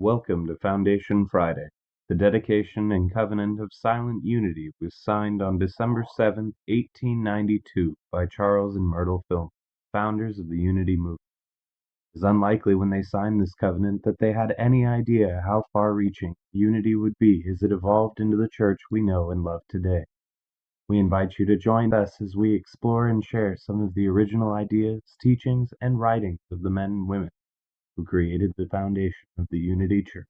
Welcome to Foundation Friday. The dedication and covenant of silent unity was signed on December 7th, 1892 by Charles and Myrtle Fillmore, founders of the Unity movement. It is unlikely when they signed this covenant that they had any idea how far-reaching unity would be as it evolved into the church we know and love today. We invite you to join us as we explore and share some of the original ideas, teachings, and writings of the men and women who created the foundation of the Unity Church.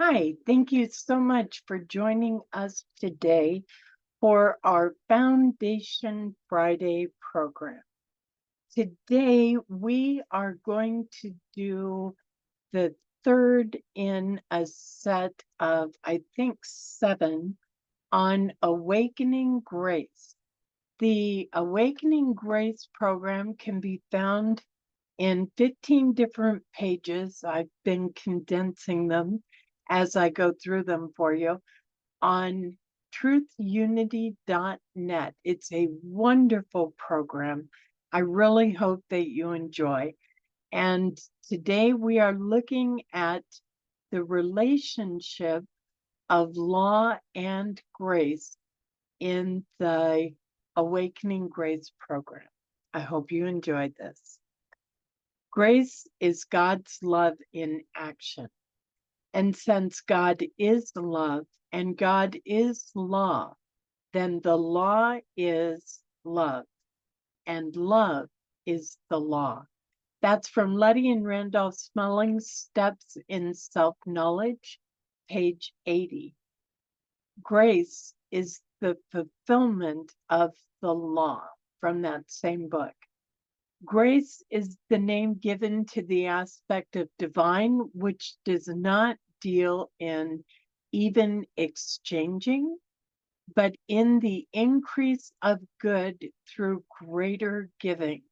Hi, thank you so much for joining us today for our Foundation Friday program. Today, we are going to do the third in a set of, I think, 7 on Awakening Grace. The Awakening Grace program can be found in 15 different pages. I've been condensing them as I go through them for you on truthunity.net. It's a wonderful program. I really hope that you enjoy. And today we are looking at the relationship of law and grace in the Awakening Grace program. I hope you enjoyed this. Grace is God's love in action. And since God is love and God is law, then the law is love, and love is the law. That's from Letty and Randolph Smelling's Steps in Self-Knowledge, page 80. Grace is the fulfillment of the law from that same book. Grace is the name given to the aspect of divine, which does not deal in even exchanging, but in the increase of good through greater giving.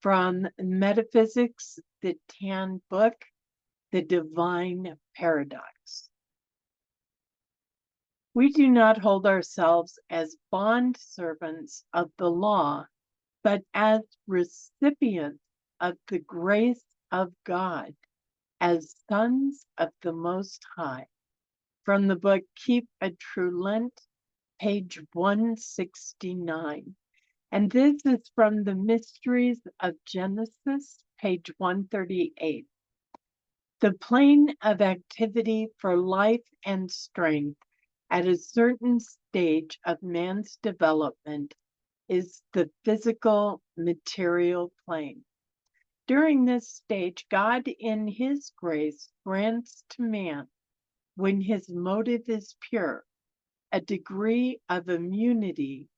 From Metaphysics, the Tan book, The Divine Paradox. We do not hold ourselves as bond servants of the law, but as recipients of the grace of God, as sons of the Most High. From the book Keep a True Lent, page 169. And this is from the Mysteries of Genesis, page 138. The plane of activity for life and strength at a certain stage of man's development is the physical material plane. During this stage, God in his grace grants to man, when his motive is pure, a degree of immunity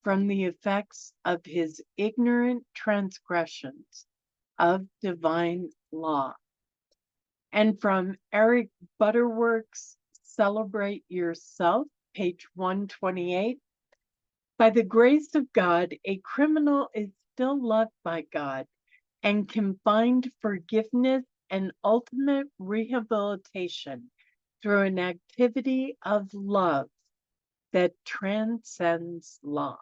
from the effects of his ignorant transgressions of divine law. And from Eric Butterworth's Celebrate Yourself, page 128, by the grace of God, a criminal is still loved by God and can find forgiveness and ultimate rehabilitation through an activity of love that transcends law.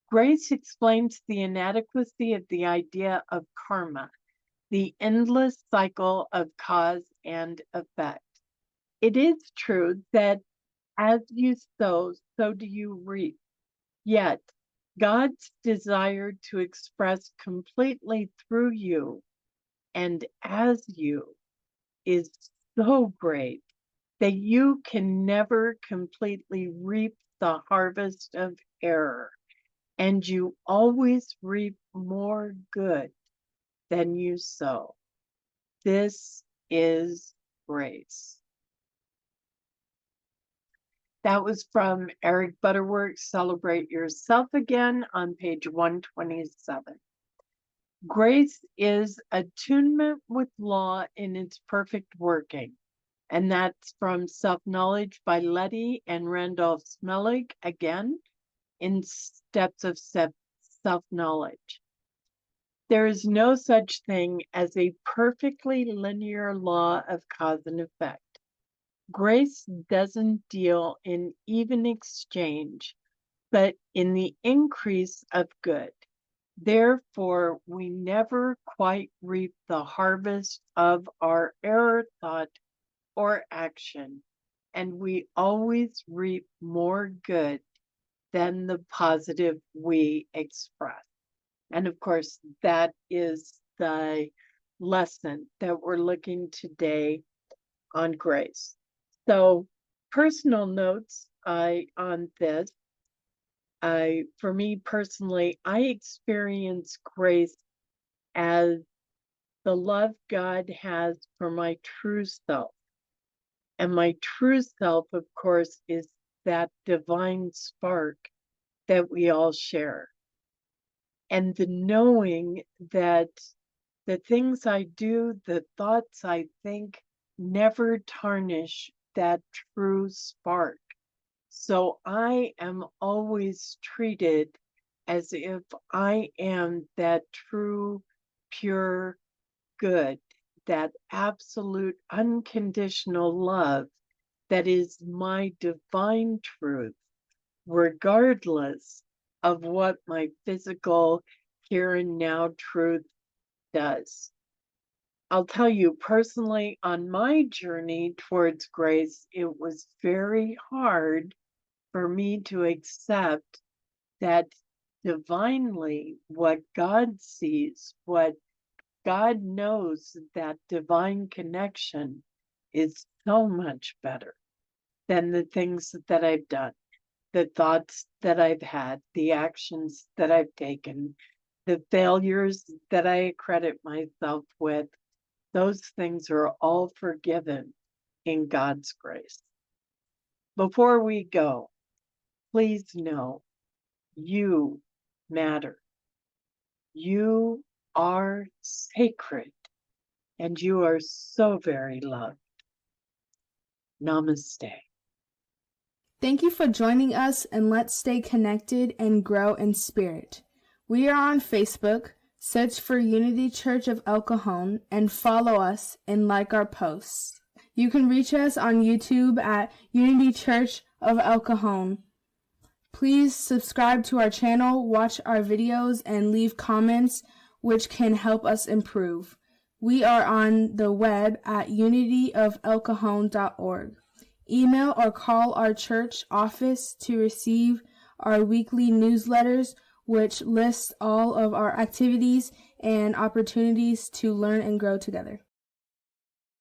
Grace explains the inadequacy of the idea of karma, the endless cycle of cause and effect. It is true that as you sow, so do you reap. Yet, God's desire to express completely through you and as you is so great that you can never completely reap the harvest of error, and you always reap more good than you sow. This is grace. That was from Eric Butterworth's Celebrate Yourself Again on page 127. Grace is attunement with law in its perfect working. And that's from Self-Knowledge by Letty and Randolph Smellig, again, in Steps of Self-Knowledge. There is no such thing as a perfectly linear law of cause and effect. Grace doesn't deal in even exchange, but in the increase of good. Therefore, we never quite reap the harvest of our error, thought, or action, and we always reap more good than the positive we express. And of course, that is the lesson that we're looking today on grace. So, personal notes on this. For me personally, I experience grace as the love God has for my true self. And my true self, of course, is that divine spark that we all share. And the knowing that the things I do, the thoughts I think, never tarnish that true spark. So I am always treated as if I am that true, pure good, that absolute unconditional love that is my divine truth, regardless of what my physical here and now truth does. I'll tell you personally, on my journey towards grace, it was very hard for me to accept that divinely what God sees, what God knows, that divine connection is so much better than the things that I've done, the thoughts that I've had, the actions that I've taken, the failures that I credit myself with. Those things are all forgiven in God's grace. Before we go, please know you matter. You are sacred and you are so very loved. Namaste. Thank you for joining us, and let's stay connected and grow in spirit. We are on Facebook. Search for Unity Church of El Cajon and follow us and like our posts. You can reach us on YouTube at Unity Church of El Cajon. Please subscribe to our channel, watch our videos, and leave comments which can help us improve. We are on the web at unityofelcajon.org. Email or call our church office to receive our weekly newsletters, which lists all of our activities and opportunities to learn and grow together.